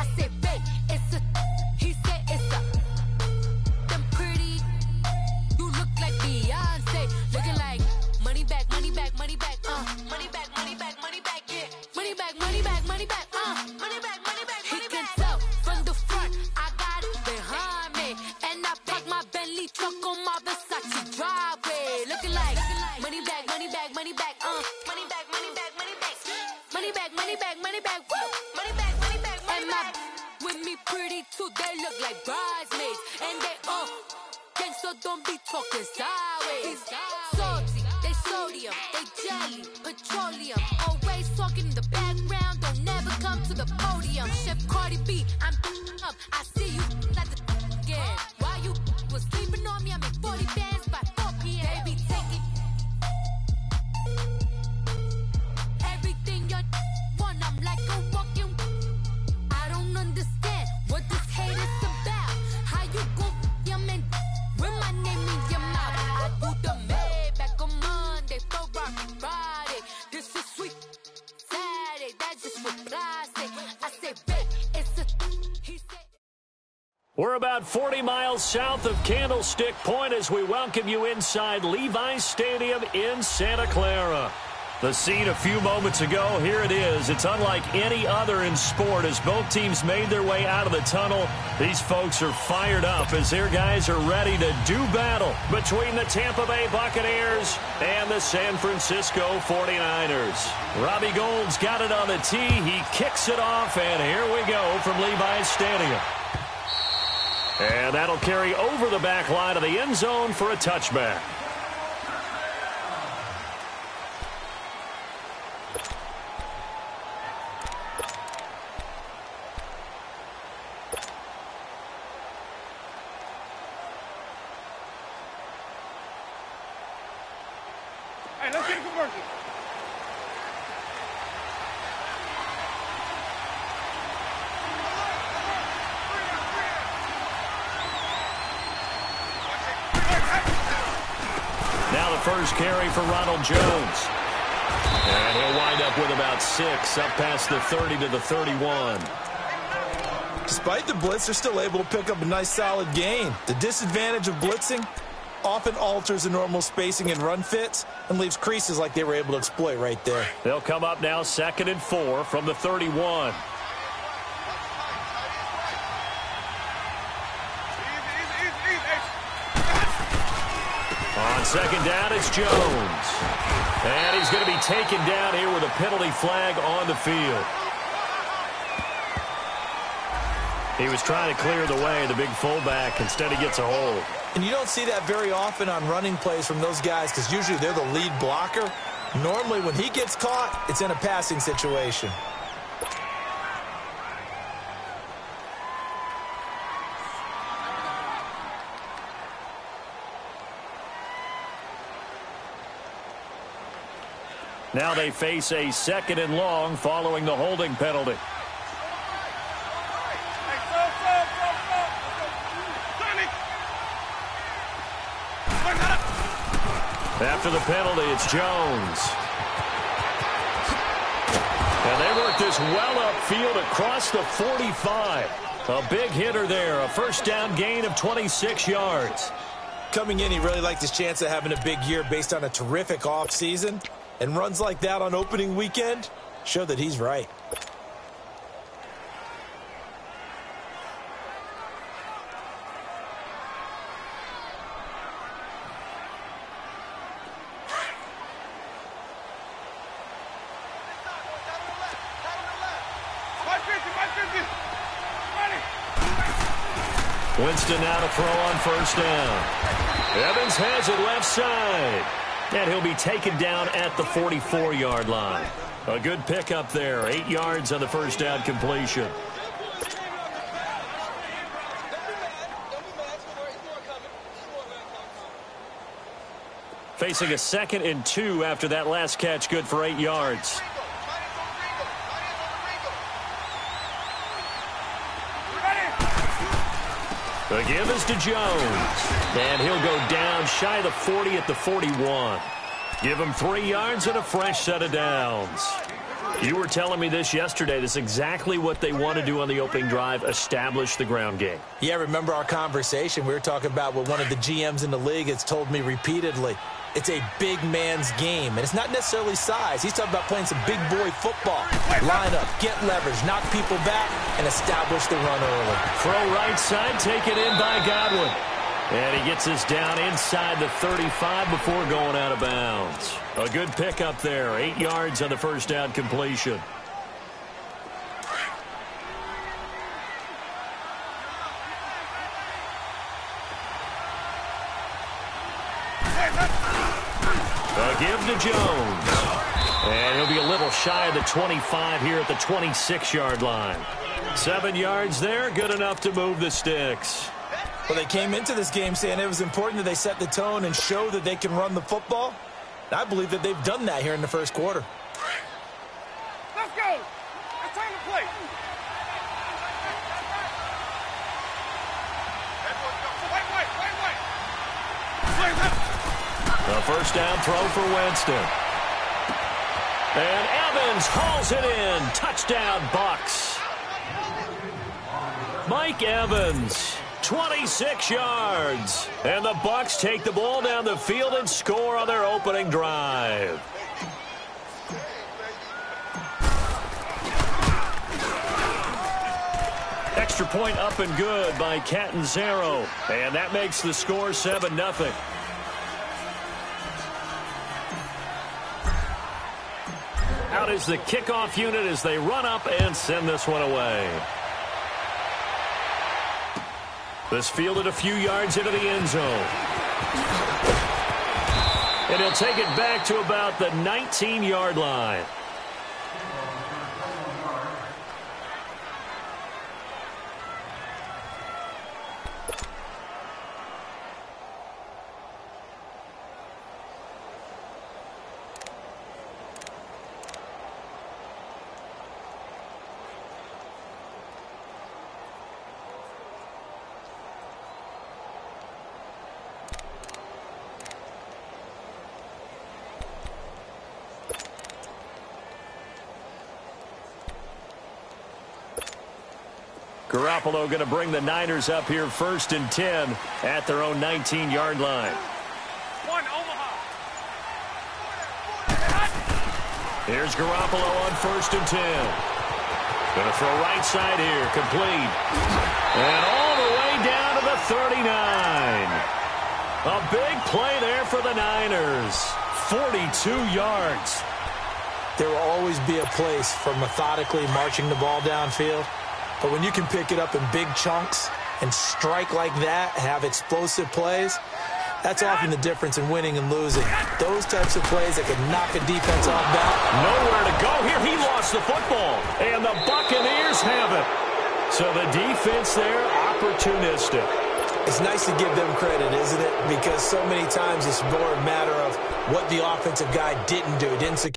I said, babe, it's a. He said it's a. Them pretty. You look like Beyonce. Looking like money back, money back, money back, money back, money back, money back, yeah. Money back, money back, money back, money back, money back, money back. He can tell from the front, I got it behind me. And I park my Bentley truck on my Versace driveway. Looking like money back, money back, money back, money back, money back, money back. Money back, money back, money back, woo. Money back, money back, money back. And my with me pretty too, they look like bridesmaids. And they gang, so don't be talking sideways. Salty, they sodium, they jelly, petroleum. Always talking in the background, don't never come to the podium. Chef Cardi B, I'm up. I see you at the again. While you was sleeping on me, I make 40 bands by 4 p.m. Baby, take it. Everything you want, I'm like a walking. I don't understand what this hate is about. How you gon' man with my name in your mouth? I do the Maybach on Monday, Ferrari Friday. This is sweet Saturday, that's just for plastic. I say, babe, it's a. He said. We're about 40 miles south of Candlestick Point as we welcome you inside Levi's Stadium in Santa Clara. The scene a few moments ago, here it is. It's unlike any other in sport as both teams made their way out of the tunnel. These folks are fired up as their guys are ready to do battle between the Tampa Bay Buccaneers and the San Francisco 49ers. Robbie Gould's got it on the tee. He kicks it off, and here we go from Levi's Stadium. And that'll carry over the back line of the end zone for a touchback. Hey, let's get a commercial. Now the first carry for Ronald Jones. And he'll wind up with about 6 up past the 30 to the 31. Despite the blitz, they're still able to pick up a nice solid gain. The disadvantage of blitzing often alters the normal spacing and run fits and leaves creases like they were able to exploit right there. They'll come up now 2nd and 4 from the 31. On 2nd down, it's Jones. And he's going to be taken down here with a penalty flag on the field. He was trying to clear the way, the big fullback. Instead, he gets a hold. And you don't see that very often on running plays from those guys because usually they're the lead blocker. Normally, when he gets caught, it's in a passing situation. Now they face a 2nd and long following the holding penalty. After the penalty, it's Jones. And they work this well upfield across the 45. A big hitter there, a first down gain of 26 yards. Coming in, he really liked his chance of having a big year based on a terrific offseason. And runs like that on opening weekend show that he's right. Winston now to throw on first down. Evans has it left side. And he'll be taken down at the 44-yard line. A good pickup there. 8 yards on the first down completion. Facing a 2nd and 2 after that last catch. Good for 8 yards. The give is to Jones. And he'll go down shy of the 40 at the 41. Give him 3 yards and a fresh set of downs. You were telling me this yesterday. This is exactly what they want to do on the opening drive, establish the ground game. Yeah, remember our conversation? We were talking about what one of the GMs in the league has told me repeatedly. It's a big man's game, and it's not necessarily size. He's talking about playing some big boy football. Line up, get leverage, knock people back, and establish the run early. Throw right side, taken in by Godwin. And he gets us down inside the 35 before going out of bounds. A good pickup there, 8 yards on the first down completion. A give to Jones. And he'll be a little shy of the 25 here at the 26-yard line. 7 yards there, good enough to move the sticks. Well, they came into this game saying it was important that they set the tone and show that they can run the football. And I believe that they've done that here in the first quarter. Let's go. It's time to play. A first down throw for Winston. And Evans hauls it in. Touchdown, Bucks. Mike Evans, 26 yards. And the Bucks take the ball down the field and score on their opening drive. Extra point up and good by Catanzaro. And that makes the score 7-0. Out is the kickoff unit as they run up and send this one away. This fielded a few yards into the end zone. And he'll take it back to about the 19-yard line. Garoppolo going to bring the Niners up here 1st and 10 at their own 19-yard line. One, Omaha. Here's Garoppolo on 1st and 10. Going to throw right side here, complete. And all the way down to the 39. A big play there for the Niners. 42 yards. There will always be a place for methodically marching the ball downfield. But when you can pick it up in big chunks and strike like that, have explosive plays, that's often the difference in winning and losing. Those types of plays that can knock a defense off balance. Nowhere to go here. He lost the football. And the Buccaneers have it. So the defense there, opportunistic. It's nice to give them credit, isn't it? Because so many times it's more a matter of what the offensive guy didn't do. Didn't secure.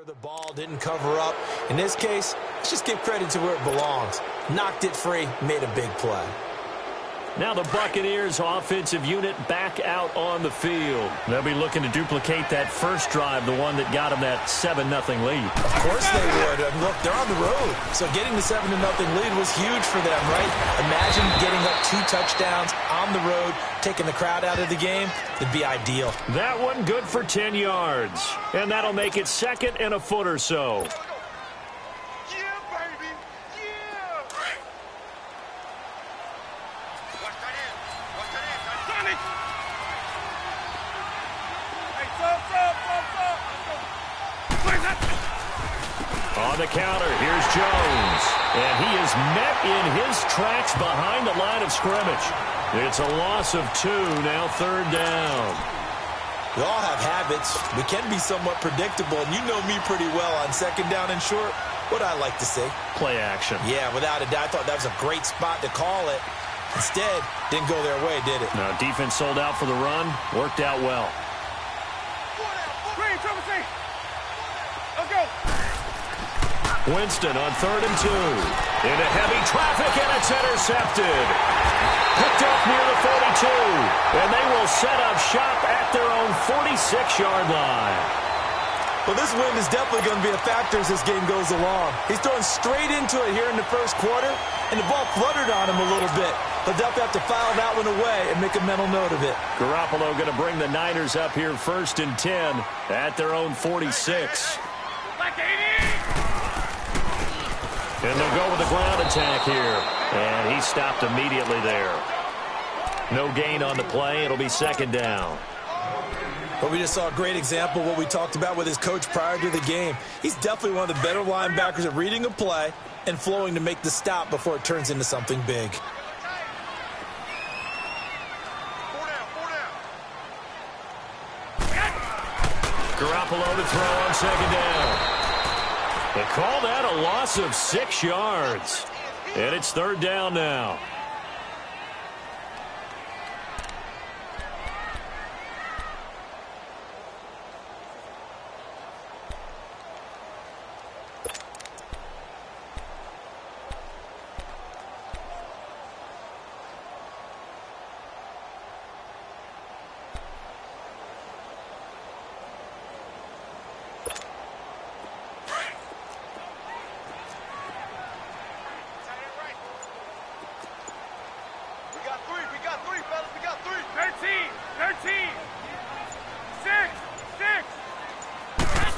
The ball didn't cover up. In this case, let's just give credit to where it belongs. Knocked it free, made a big play. Now the Buccaneers offensive unit back out on the field. They'll be looking to duplicate that first drive, the one that got them that 7-0 lead. Of course they would. And look, they're on the road. So getting the 7-0 lead was huge for them, right? Imagine getting up 2 touchdowns on the road, taking the crowd out of the game. It'd be ideal. That one good for 10 yards. And that'll make it 2nd and a foot or so. On the counter, here's Jones. And he is met in his tracks behind the line of scrimmage. It's a loss of 2, now third down. We all have habits. We can be somewhat predictable, and you know me pretty well on second down and short. What I like to say? Play action. Yeah, without a doubt. I thought that was a great spot to call it. Instead, didn't go their way, did it? Now, defense sold out for the run. Worked out well. Let's go. Winston on 3rd and 2. Into heavy traffic, and it's intercepted. Picked off near the 42. And they will set up shop at their own 46-yard line. Well, this win is definitely going to be a factor as this game goes along. He's throwing straight into it here in the first quarter, and the ball fluttered on him a little bit. He'll definitely have to file that one away and make a mental note of it. Garoppolo going to bring the Niners up here 1st and 10 at their own 46. And they'll go with the ground attack here. And he stopped immediately there. No gain on the play. It'll be 2nd down. But we just saw a great example of what we talked about with his coach prior to the game. He's definitely one of the better linebackers at reading a play and flowing to make the stop before it turns into something big. Garoppolo to throw on 2nd down. They call that a loss of 6 yards. And it's 3rd down now.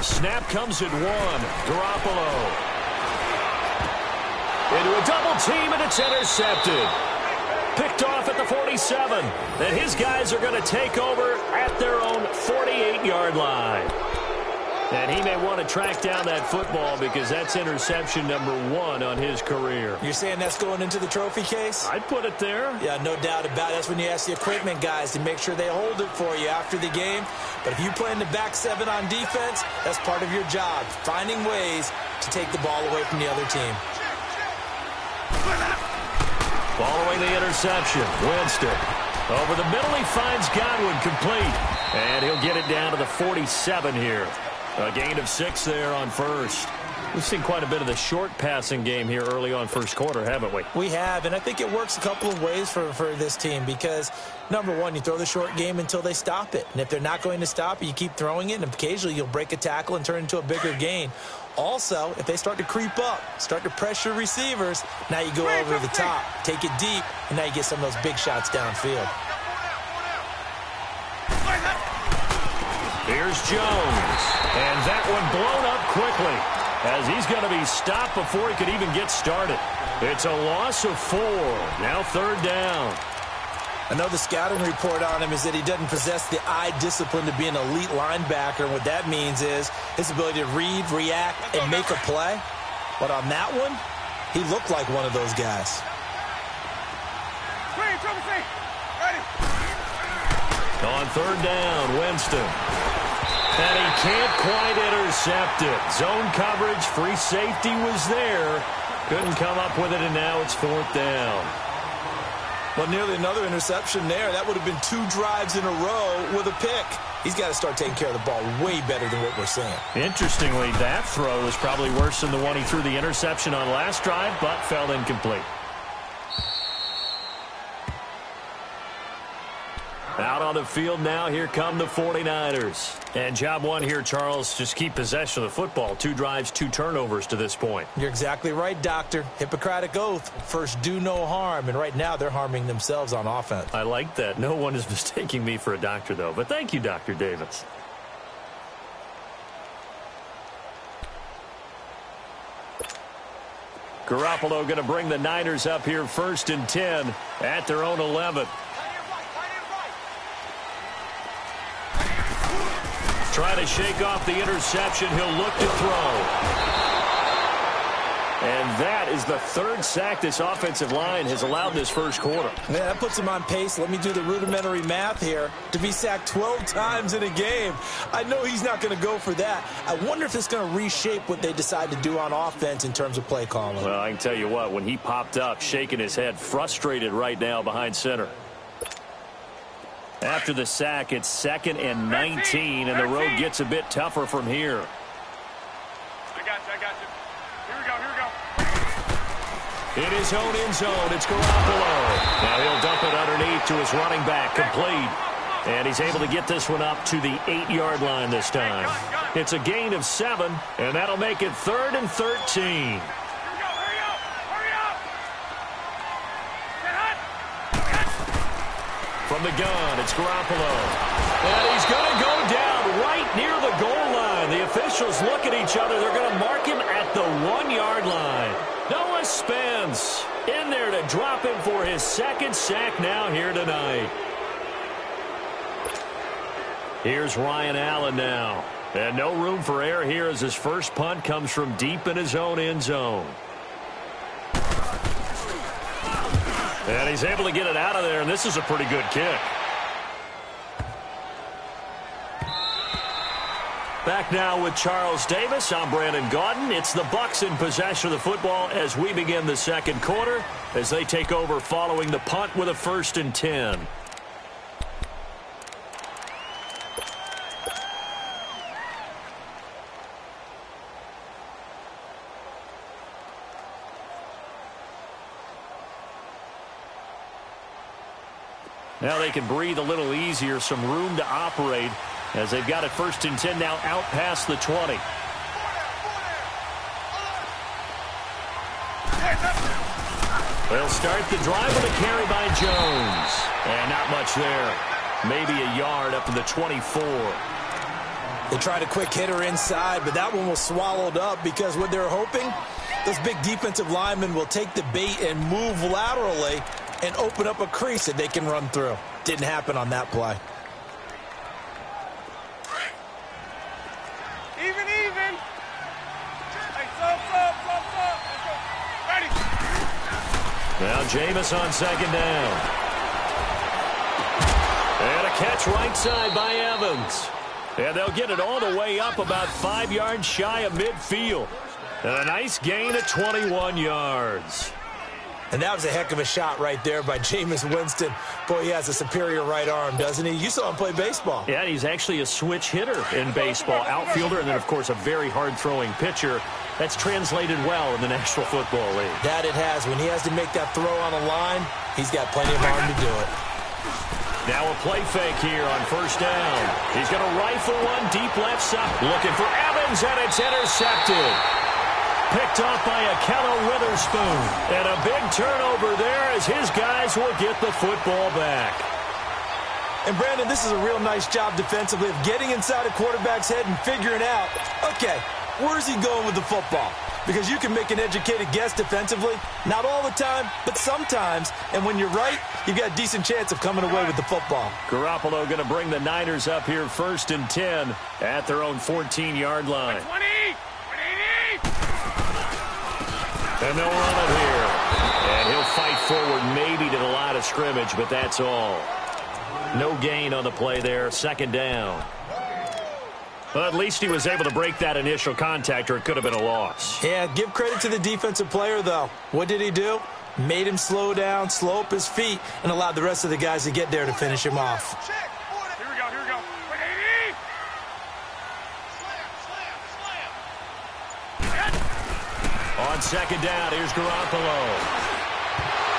Snap comes at 1. Garoppolo. Into a double team, and it's intercepted. Picked off at the 47. And his guys are going to take over at their own 48-yard line. And he may want to track down that football because that's interception number 1 on his career. You're saying that's going into the trophy case? I'd put it there. Yeah, no doubt about it. That's when you ask the equipment guys to make sure they hold it for you after the game. But if you play in the back 7 on defense, that's part of your job, finding ways to take the ball away from the other team. Following the interception, Winston. Over the middle, he finds Godwin complete. And he'll get it down to the 47 here. A gain of 6 there on first. We've seen quite a bit of the short passing game here early on first quarter, haven't we? We have, and I think it works a couple of ways for this team because, number one, you throw the short game until they stop it. And if they're not going to stop it, you keep throwing it, and occasionally you'll break a tackle and turn it into a bigger gain. Also, if they start to creep up, start to pressure receivers, now you go over the top, take it deep, and now you get some of those big shots downfield. Here's Jones. And that one blown up quickly as he's going to be stopped before he could even get started. It's a loss of 4. Now 3rd down. I know the scouting report on him is that he doesn't possess the eye discipline to be an elite linebacker. And what that means is his ability to read, react, and make a play. But on that one, he looked like one of those guys. On 3rd down, Winston. And he can't quite intercept it. Zone coverage, free safety was there. Couldn't come up with it, and now it's 4th down. Well, nearly another interception there. That would have been 2 drives in a row with a pick. He's got to start taking care of the ball way better than what we're seeing. Interestingly, that throw is probably worse than the one he threw the interception on last drive, but fell incomplete. Out on the field now, here come the 49ers. And job 1 here, Charles, just keep possession of the football. 2 drives, 2 turnovers to this point. You're exactly right, Doctor. Hippocratic oath, first do no harm. And right now they're harming themselves on offense. I like that. No one is mistaking me for a doctor, though. But thank you, Dr. Davis. Garoppolo going to bring the Niners up here 1st and 10 at their own 11. Trying to shake off the interception. He'll look to throw. And that is the third sack this offensive line has allowed this first quarter. Yeah, that puts him on pace. Let me do the rudimentary math here. To be sacked 12 times in a game, I know he's not going to go for that. I wonder if it's going to reshape what they decide to do on offense in terms of play calling. Well, I can tell you what, when he popped up, shaking his head, frustrated right now behind center. After the sack, it's 2nd and 19, and the road gets a bit tougher from here. I got you. Here we go. In his own end zone, it's Garoppolo. Now he'll dump it underneath to his running back, complete. And he's able to get this one up to the 8-yard line this time. It's a gain of 7, and that'll make it 3rd and 13. From the gun, it's Garoppolo. And he's going to go down right near the goal line. The officials look at each other. They're going to mark him at the 1-yard line. Noah Spence in there to drop him for his 2nd sack now here tonight. Here's Ryan Allen now. And no room for error here as his first punt comes from deep in his own end zone. And he's able to get it out of there, and this is a pretty good kick. Back now with Charles Davis. I'm Brandon Gaudin. It's the Bucs in possession of the football as we begin the second quarter as they take over following the punt with a 1st and 10. Now they can breathe a little easier, some room to operate as they've got it 1st and 10 now out past the 20. They'll start the drive with a carry by Jones. And not much there. Maybe a yard up to the 24. They tried a quick hitter inside, but that one was swallowed up because what they're hoping, those big defensive linemen will take the bait and move laterally and open up a crease that they can run through. Didn't happen on that play. Even. Hey, stop. Let's go. Ready. Now Jameis on 2nd down. And a catch right side by Evans. And they'll get it all the way up about 5 yards shy of midfield. And a nice gain of 21 yards. And that was a heck of a shot right there by Jameis Winston. Boy, he has a superior right arm, doesn't he? You saw him play baseball. Yeah, he's actually a switch hitter in baseball. Outfielder, and then, of course, a very hard-throwing pitcher. That's translated well in the National Football League. That it has. When he has to make that throw on a line, he's got plenty of arm to do it. Now a play fake here on 1st down. He's going to rifle one deep left side. Looking for Evans, and it's intercepted. Picked off by Ahkello Witherspoon. And a big turnover there as his guys will get the football back. And, Brandon, this is a real nice job defensively of getting inside a quarterback's head and figuring out, okay, where's he going with the football? Because you can make an educated guess defensively. Not all the time, but sometimes. And when you're right, you've got a decent chance of coming away with the football. Garoppolo going to bring the Niners up here 1st and 10 at their own 14-yard line. 20! And they'll run it here. And he'll fight forward maybe to the line of scrimmage, but that's all. No gain on the play there. 2nd down. But at least he was able to break that initial contact, or it could have been a loss. Yeah, give credit to the defensive player, though. What did he do? Made him slow down, slow up his feet, and allowed the rest of the guys to get there to finish him off. Here we go. 180! On 2nd down, here's Garoppolo.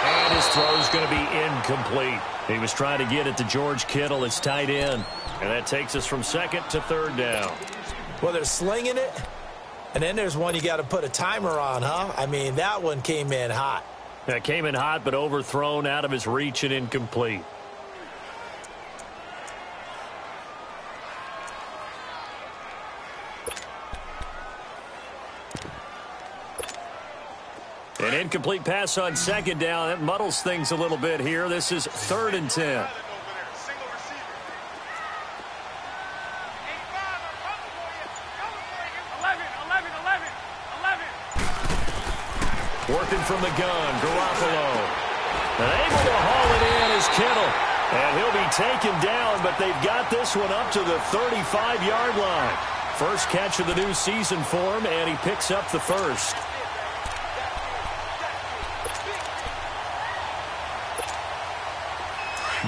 And his throw's going to be incomplete. He was trying to get it to George Kittle, his tight end. And that takes us from 2nd to 3rd down. Well, they're slinging it, and then there's one you got to put a timer on, huh? I mean, that one came in hot. That came in hot, but overthrown, out of his reach, and incomplete. An incomplete pass on 2nd down. That muddles things a little bit here. This is 3rd and 10. Working from the gun, Garoppolo. And able to haul it in is Kittle. And he'll be taken down, but they've got this one up to the 35-yard line. First catch of the new season for him, and he picks up the first.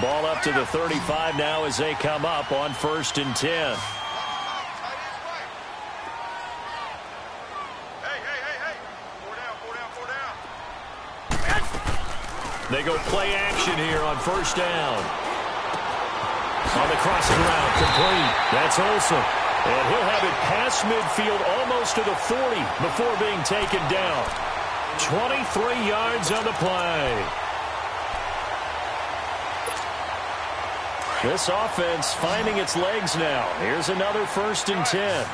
Ball up to the 35 now as they come up on 1st and 10. They go play action here on 1st down. On the crossing route, complete. That's Olsen. And he'll have it past midfield almost to the 40 before being taken down. 23 yards on the play. This offense finding its legs now. Here's another 1st and 10.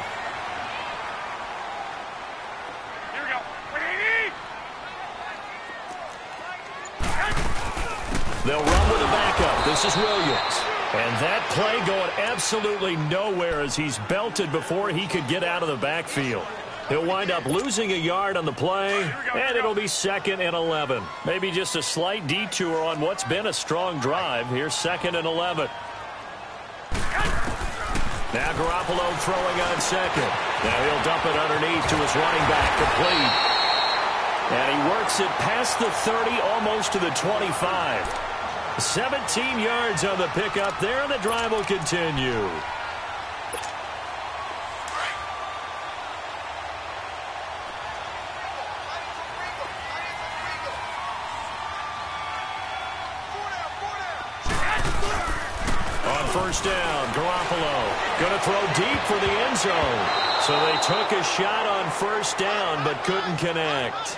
They'll run with a backup. This is Williams. And that play going absolutely nowhere as he's belted before he could get out of the backfield. He'll wind up losing a yard on the play, and it'll be 2nd and 11. Maybe just a slight detour on what's been a strong drive. Here's 2nd and 11. Now Garoppolo throwing on 2nd. Now he'll dump it underneath to his running back, complete. And he works it past the 30, almost to the 25. 17 yards on the pickup there, and the drive will continue. On 1st down, Garoppolo going to throw deep for the end zone. So they took a shot on 1st down, but couldn't connect.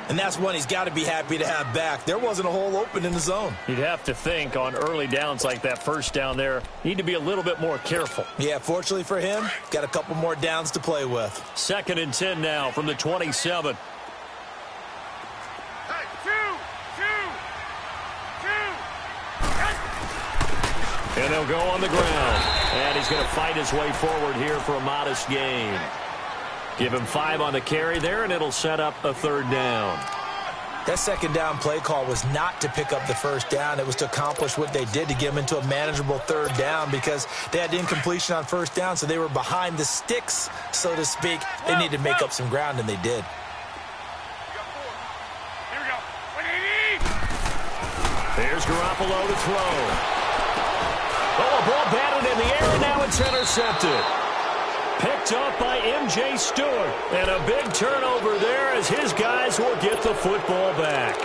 And that's one he's got to be happy to have back. There wasn't a hole open in the zone. You'd have to think on early downs like that 1st down there, need to be a little bit more careful. Yeah, fortunately for him, got a couple more downs to play with. 2nd and 10 now from the 27. And they'll go on the ground. And he's going to fight his way forward here for a modest gain. Give him 5 on the carry there, and it'll set up a 3rd down. That 2nd down play call was not to pick up the 1st down. It was to accomplish what they did to get him into a manageable 3rd down because they had incompletion on 1st down, so they were behind the sticks, so to speak. They needed to make up some ground, and they did. Here's Garoppolo to throw. Oh, a ball batted in the air, and now it's intercepted. Picked up by M.J. Stewart. And a big turnover there as his guys will get the football back.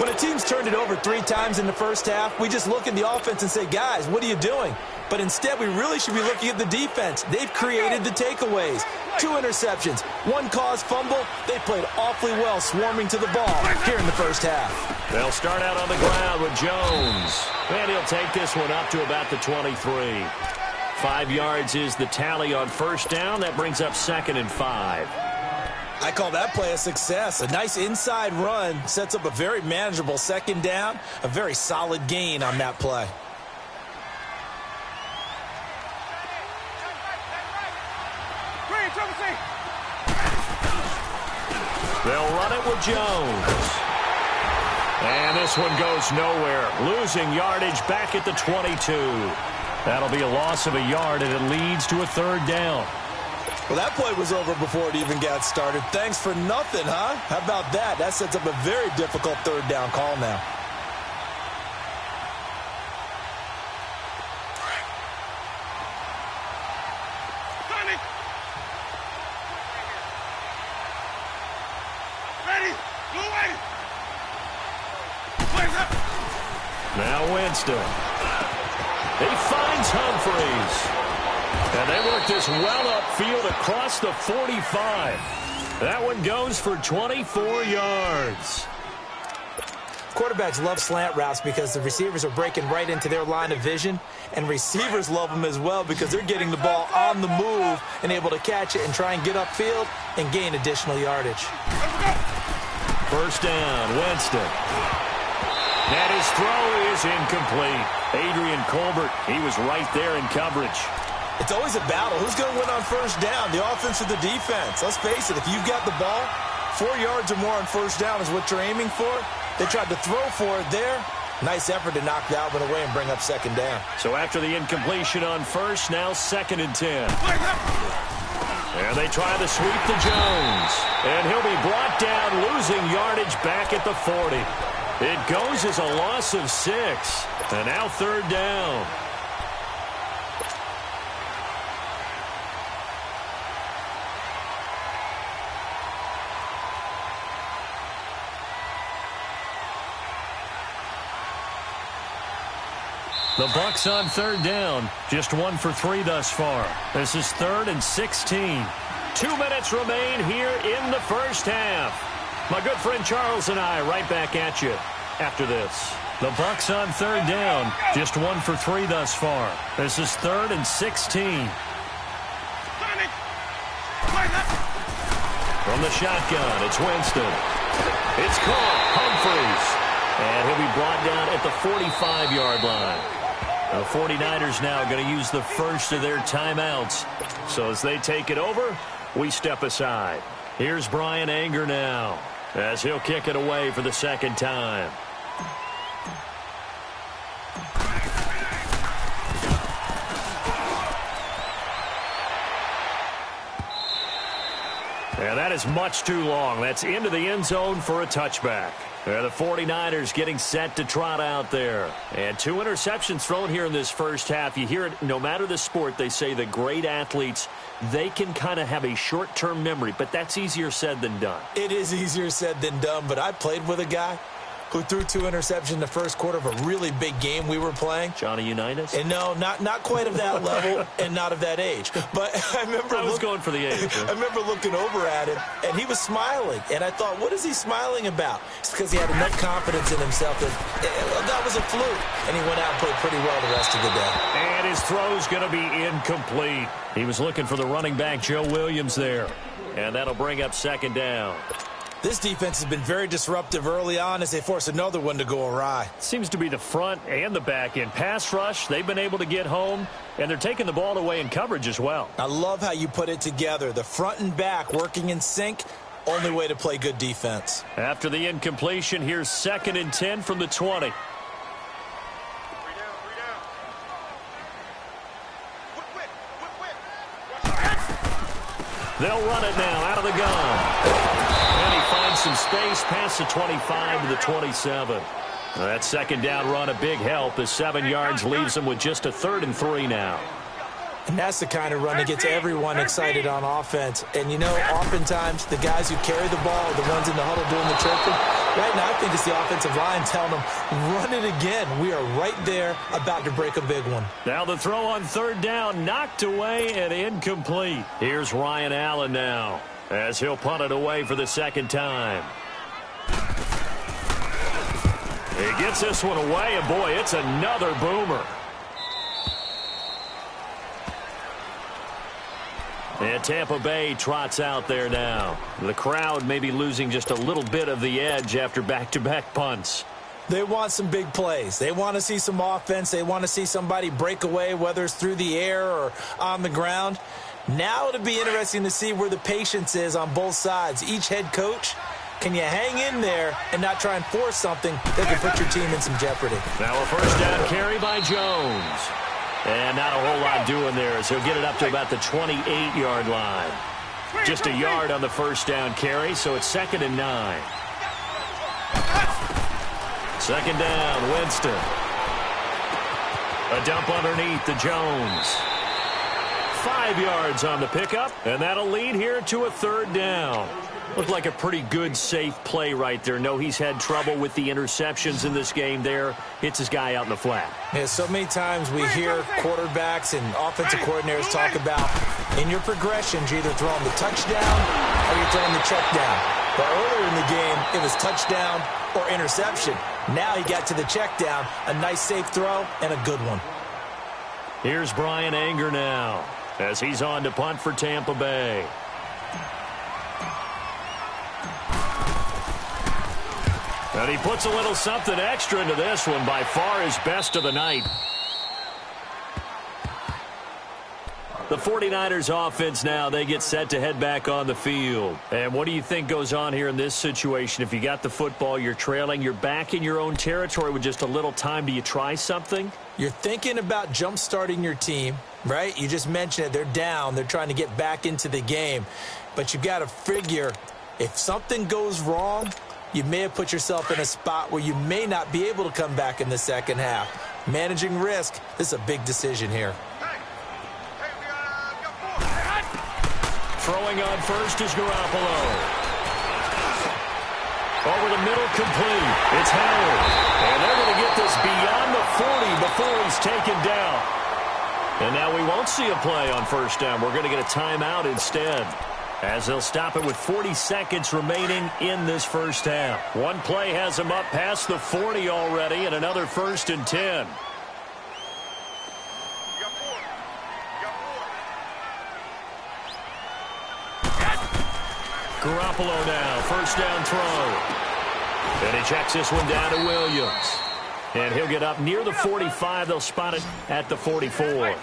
When a team's turned it over 3 times in the 1st half, we just look at the offense and say, guys, what are you doing? But instead, we really should be looking at the defense. They've created the takeaways. 2 interceptions, 1 caused fumble. They played awfully well swarming to the ball here in the 1st half. They'll start out on the ground with Jones. And he'll take this one up to about the 23. 5 yards is the tally on 1st down. That brings up 2nd and 5. I call that play a success. A nice inside run sets up a very manageable 2nd down. A very solid gain on that play. They'll run it with Jones. And this one goes nowhere. Losing yardage back at the 22. That'll be a loss of a yard, and it leads to a 3rd down. Well, that play was over before it even got started. Thanks for nothing, huh? How about that? That sets up a very difficult 3rd down call now. Now Winston. He finds Humphreys. And they work this well upfield across the 45. That one goes for 24 yards. Quarterbacks love slant routes because the receivers are breaking right into their line of vision, and receivers love them as well because they're getting the ball on the move and able to catch it and try and get upfield and gain additional yardage. 1st down, Winston. And his throw is incomplete. Adrian Colbert, he was right there in coverage. It's always a battle. Who's going to win on 1st down, the offense or the defense? Let's face it, if you've got the ball, 4 yards or more on first down is what you're aiming for. They tried to throw for it there. Nice effort to knock that one away and bring up second down. So after the incompletion on first, now 2nd and 10. And they try to sweep to Jones. And he'll be brought down, losing yardage back at the 40. It goes as a loss of 6. And now 3rd down. The Bucs on 3rd down. Just 1 for 3 thus far. This is 3rd and 16. 2 minutes remain here in the first half. My good friend Charles and I right back at you after this. The Bucs on 3rd down. Just 1 for 3 thus far. This is 3rd and 16. From the shotgun, it's Winston. It's caught. Humphries. And he'll be brought down at the 45-yard line. The 49ers now going to use the first of their timeouts. So as they take it over, we step aside. Here's Bryan Anger now as he'll kick it away for the 2nd time. And that is much too long. That's into the end zone for a touchback. The 49ers getting set to trot out there. And 2 interceptions thrown here in this first half. You hear it, no matter the sport, they say the great athletes, they can kind of have a short-term memory, but that's easier said than done. It is easier said than done, but I played with a guy who threw 2 interceptions in the first quarter of a really big game we were playing. Johnny Unitas? And no, not quite of that level and not of that age. But I was going for the age. I remember looking over at him, and he was smiling. And I thought, what is he smiling about? It's because he had enough confidence in himself that was a fluke. And he went out and played pretty well the rest of the day. And his throw's going to be incomplete. He was looking for the running back, Joe Williams, there. And that'll bring up 2nd down. This defense has been very disruptive early on as they force another one to go awry. Seems to be the front and the back end. Pass rush, they've been able to get home, and they're taking the ball away in coverage as well. I love how you put it together. The front and back working in sync, only way to play good defense. After the incompletion, here's 2nd and 10 from the 20. They'll run it now out of the gun. And he finds some space past the 25 to the 27. That 2nd down run, a big help as 7 yards leaves him with just a 3rd and 3 now. And that's the kind of run that gets everyone excited on offense. And, you know, oftentimes the guys who carry the ball are the ones in the huddle doing the chirping. Right now, I think it's the offensive line telling them, run it again. We are right there about to break a big one. Now the throw on 3rd down, knocked away and incomplete. Here's Ryan Allen now as he'll punt it away for the 2nd time. He gets this one away, and boy, it's another boomer. And Tampa Bay trots out there now. The crowd may be losing just a little bit of the edge after back-to-back punts. They want some big plays. They want to see some offense. They want to see somebody break away, whether it's through the air or on the ground. Now it'll be interesting to see where the patience is on both sides. Each head coach, can you hang in there and not try and force something that can put your team in some jeopardy? Now a 1st down carry by Jones. And not a whole lot doing there as he'll get it up to about the 28-yard line. Just a yard on the 1st down carry, so it's 2nd and 9. 2nd down, Winston. A dump underneath to Jones. 5 yards on the pickup, and that'll lead here to a 3rd down. Looked like a pretty good, safe play right there. No, he's had trouble with the interceptions in this game there. Hits his guy out in the flat. Yeah, so many times we hear quarterbacks and offensive coordinators talk about in your progressions, you're either throwing the touchdown or you're throwing the check down. But earlier in the game, it was touchdown or interception. Now he got to the check down, a nice safe throw, and a good one. Here's Bryan Anger now as he's on to punt for Tampa Bay. And he puts a little something extra into this one, by far his best of the night. The 49ers offense now, they get set to head back on the field. And what do you think goes on here in this situation? If you got the football, you're trailing, you're back in your own territory with just a little time. Do you try something? You're thinking about jump-starting your team, right? You just mentioned it. They're down. They're trying to get back into the game. But you got to figure if something goes wrong, you may have put yourself in a spot where you may not be able to come back in the second half. Managing risk, this is a big decision here. Throwing on first is Garoppolo. Over the middle, complete. It's Howard. And they're going to get this beyond the 40 before he's taken down. And now we won't see a play on first down. We're going to get a timeout instead, as they'll stop it with 40 seconds remaining in this first half. One play has them up past the 40 already, and another 1st and 10. Garoppolo now, first down throw. And he checks this one down to Williams. And he'll get up near the 45. They'll spot it at the 44.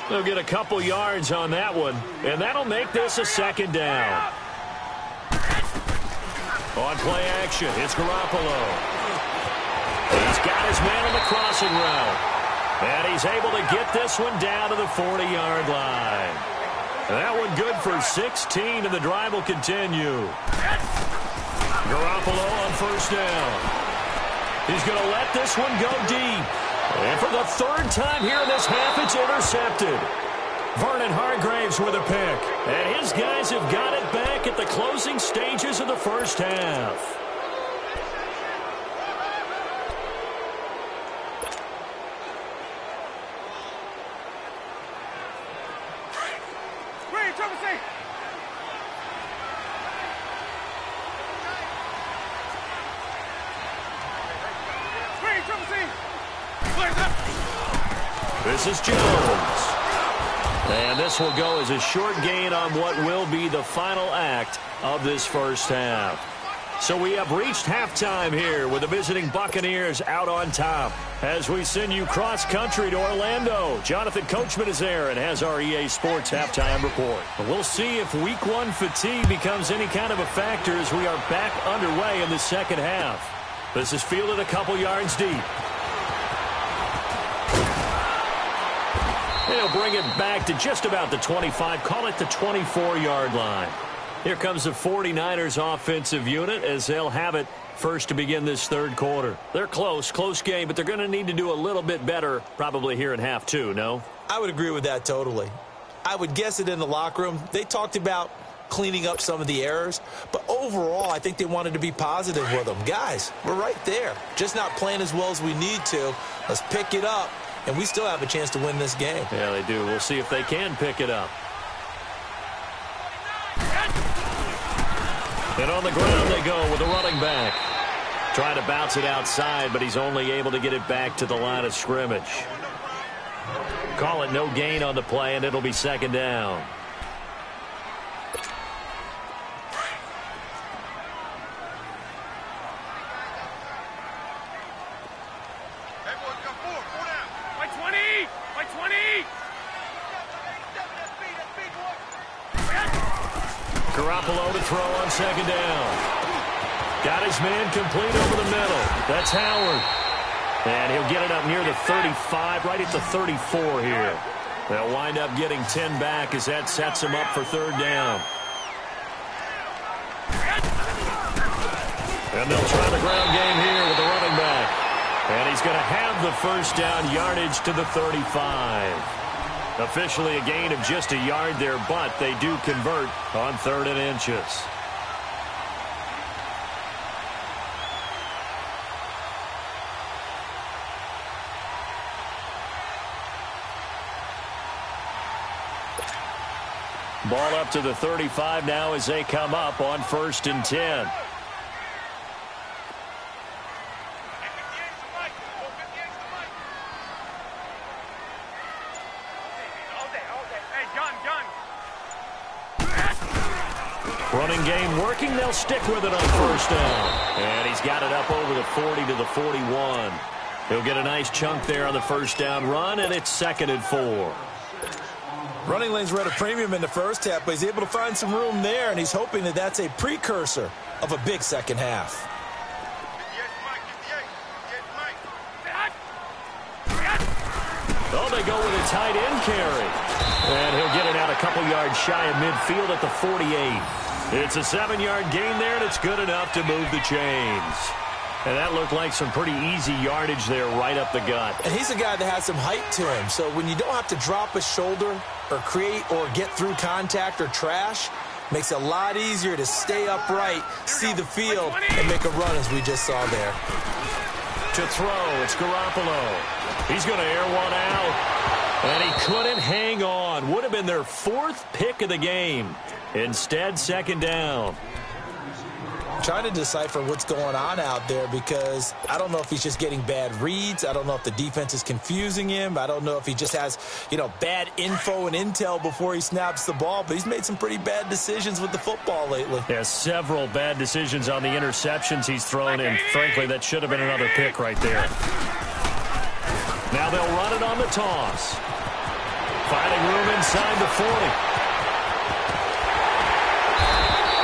They'll get a couple yards on that one, and that'll make this a second down. On play action, it's Garoppolo. He's got his man on the crossing route. And he's able to get this one down to the 40-yard line. That one good for 16, and the drive will continue. Garoppolo on first down. He's going to let this one go deep. And for the 3rd time here in this half, it's intercepted. Vernon Hargreaves with a pick. And his guys have got it back at the closing stages of the first half. This is Jones. And this will go as a short gain on what will be the final act of this first half. So we have reached halftime here with the visiting Buccaneers out on top. As we send you cross-country to Orlando, Jonathan Coachman is there and has our EA Sports halftime report. We'll see if Week 1 fatigue becomes any kind of a factor as we are back underway in the second half. This is fielded a couple yards deep. They'll bring it back to just about the 25, call it the 24-yard line. Here comes the 49ers offensive unit as they'll have it first to begin this third quarter. They're close game, but they're going to need to do a little bit better probably here in half two, no? I would agree with that totally. I would guess it in the locker room. They talked about cleaning up some of the errors, but overall I think they wanted to be positive with them. Guys, we're right there. Just not playing as well as we need to. Let's pick it up, and we still have a chance to win this game. Yeah, they do. We'll see if they can pick it up. And on the ground they go with the running back. Trying to bounce it outside, but he's only able to get it back to the line of scrimmage. Call it no gain on the play, and it'll be second down. Garoppolo to throw on second down. Got his man complete over the middle. That's Howard. And he'll get it up near the 35, right at the 34 here. They'll wind up getting 10 back as that sets him up for third down. And they'll try the ground game here with the running back. And he's going to have the first down yardage to the 35. Officially a gain of just a yard there, but they do convert on 3rd and inches. Ball up to the 35 now as they come up on 1st and 10. Running game working. They'll stick with it on first down. And he's got it up over the 40 to the 41. He'll get a nice chunk there on the first down run, and it's 2nd and 4. Running lanes were at a premium in the first half, but he's able to find some room there, and he's hoping that that's a precursor of a big second half. Oh, they go with a tight end carry. And he'll get it out a couple yards shy of midfield at the 48. It's a 7-yard gain there, and it's good enough to move the chains. And that looked like some pretty easy yardage there right up the gut. And he's a guy that has some height to him, so when you don't have to drop a shoulder or create or get through contact or trash, makes it a lot easier to stay upright, see the field, and make a run as we just saw there. To throw, it's Garoppolo. He's going to air one out. And he couldn't hang on. Would have been their 4th pick of the game. Instead, second down. Trying to decipher what's going on out there because I don't know if he's just getting bad reads. I don't know if the defense is confusing him. I don't know if he just has, bad info and intel before he snaps the ball. But he's made some pretty bad decisions with the football lately. Yeah, several bad decisions on the interceptions he's thrown, and frankly, that should have been another pick right there. Now they'll run it on the toss. Finding room inside the 40.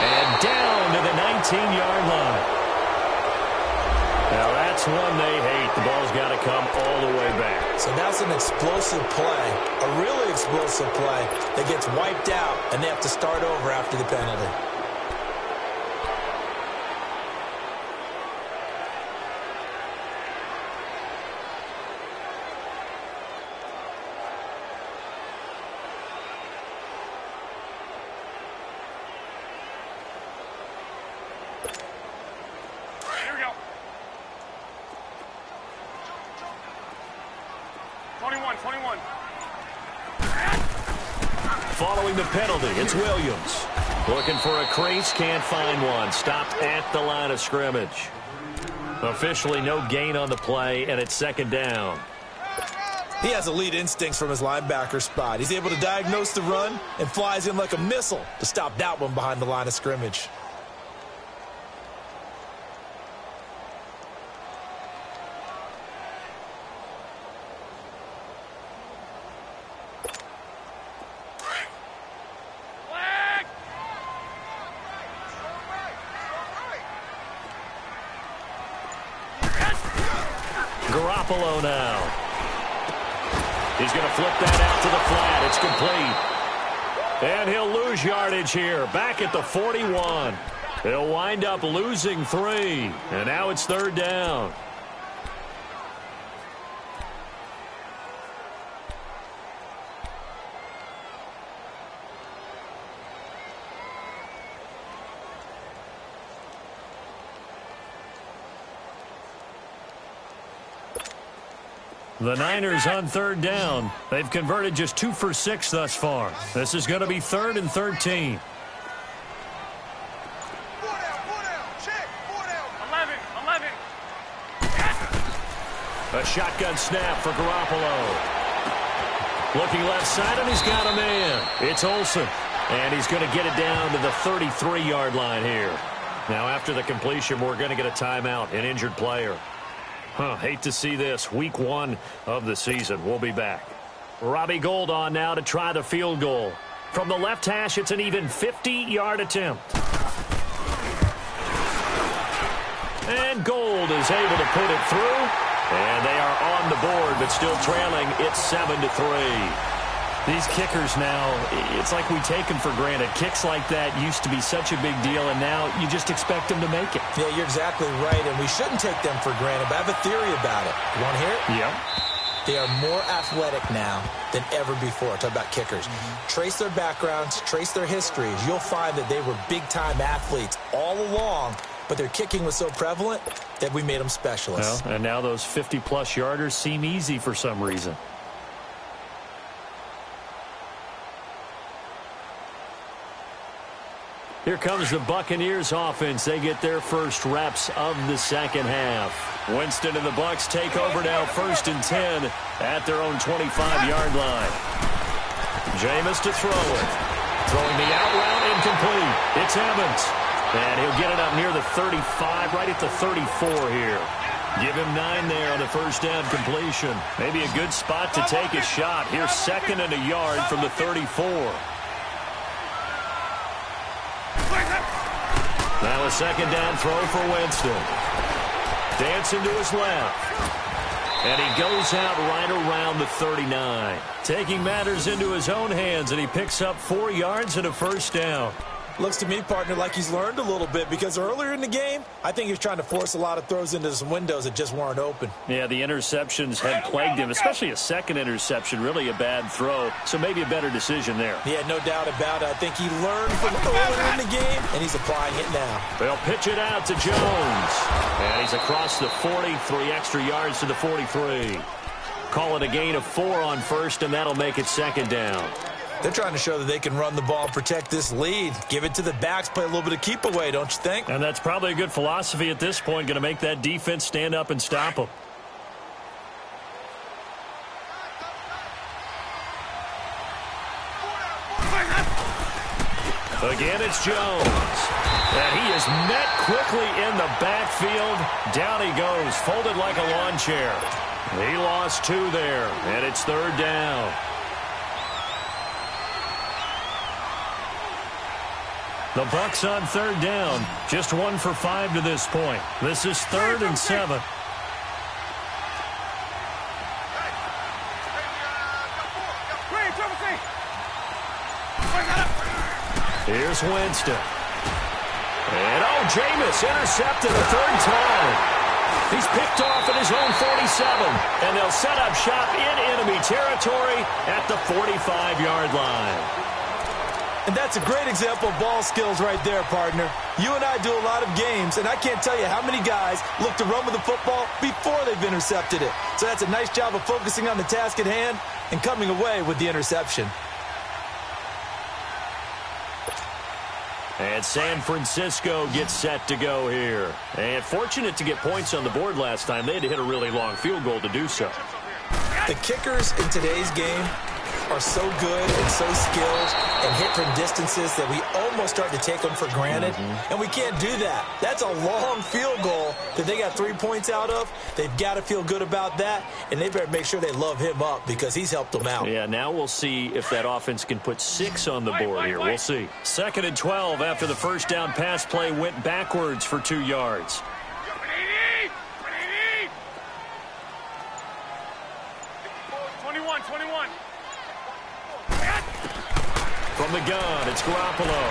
And down to the 19-yard line. Now that's one they hate. The ball's got to come all the way back. So that's an explosive play, a really explosive play that gets wiped out, and they have to start over after the penalty. Following the penalty, it's Williams. Looking for a crease, can't find one. Stopped at the line of scrimmage. Officially no gain on the play, and it's second down. He has elite instincts from his linebacker spot. He's able to diagnose the run and flies in like a missile to stop that one behind the line of scrimmage. Garoppolo now. He's going to flip that out to the flat. It's complete. And he'll lose yardage here. Back at the 41. He'll wind up losing 3. And now it's third down. The Niners on third down. They've converted just 2 for 6 thus far. This is going to be 3rd and 13. 4 down. Check. 4 down. 11. A shotgun snap for Garoppolo. Looking left side, and he's got a man. It's Olsen. And he's going to get it down to the 33-yard line here. Now, after the completion, we're going to get a timeout, an injured player. Hate to see this. Week 1 of the season. We'll be back. Robbie Gould on now to try the field goal. From the left hash, it's an even 50-yard attempt. And Gould is able to put it through. And they are on the board, but still trailing. It's 7-3. These kickers now, it's like we take them for granted. Kicks like that used to be such a big deal, and now you just expect them to make it. Yeah, you're exactly right, and we shouldn't take them for granted, but I have a theory about it. You want to hear it? Yeah. They are more athletic now than ever before. Talk about kickers. Trace their backgrounds, trace their histories. You'll find that they were big-time athletes all along, but their kicking was so prevalent that we made them specialists. Well, and now those 50-plus yarders seem easy for some reason. Here comes the Buccaneers offense. They get their first reps of the second half. Winston and the Bucs take over now, 1st and 10 at their own 25-yard line. Jameis to throw it. Throwing the out route incomplete. It's Evans. And he'll get it up near the 35, right at the 34 here. Give him 9 there on the first down completion. Maybe a good spot to take a shot. Here's 2nd and a yard from the 34. Now a 2nd down throw for Winston. Dancing to his left. And he goes out right around the 39. Taking matters into his own hands, and he picks up 4 yards and a first down. Looks to me, partner, like he's learned a little bit, because earlier in the game, I think he was trying to force a lot of throws into some windows that just weren't open. Yeah, the interceptions had plagued him, especially a second interception, really a bad throw. So maybe a better decision there. Yeah, no doubt about it. I think he learned from earlier in the game, and he's applying it now. They'll pitch it out to Jones. And he's across the 40, 3 extra yards to the 43. Call it a gain of 4 on first, and that'll make it 2nd down. They're trying to show that they can run the ball and protect this lead. Give it to the backs, play a little bit of keep away, don't you think? And that's probably a good philosophy at this point, going to make that defense stand up and stop them. Again, it's Jones. And he is met quickly in the backfield. Down he goes, folded like a lawn chair. He lost 2 there, and it's 3rd down. The Bucs on 3rd down. Just 1 for 5 to this point. This is 3rd and 7. Here's Winston. And, Jameis intercepted a 3rd time. He's picked off at his own 47. And they'll set up shop in enemy territory at the 45-yard line. And that's a great example of ball skills right there, partner. You and I do a lot of games, and I can't tell you how many guys look to run with the football before they've intercepted it. So that's a nice job of focusing on the task at hand and coming away with the interception. And San Francisco gets set to go here. And fortunate to get points on the board last time. They had to hit a really long field goal to do so. The kickers in today's game are so good and so skilled and hit from distances that we almost start to take them for granted. And we can't do that. That's a long field goal that they got 3 points out of. They've got to feel good about that, and they better make sure they love him up because he's helped them out. Yeah, now we'll see if that offense can put 6 on the board here. We'll see. 2nd and 12 after the first down pass play went backwards for 2 yards. From the gun, it's Garoppolo.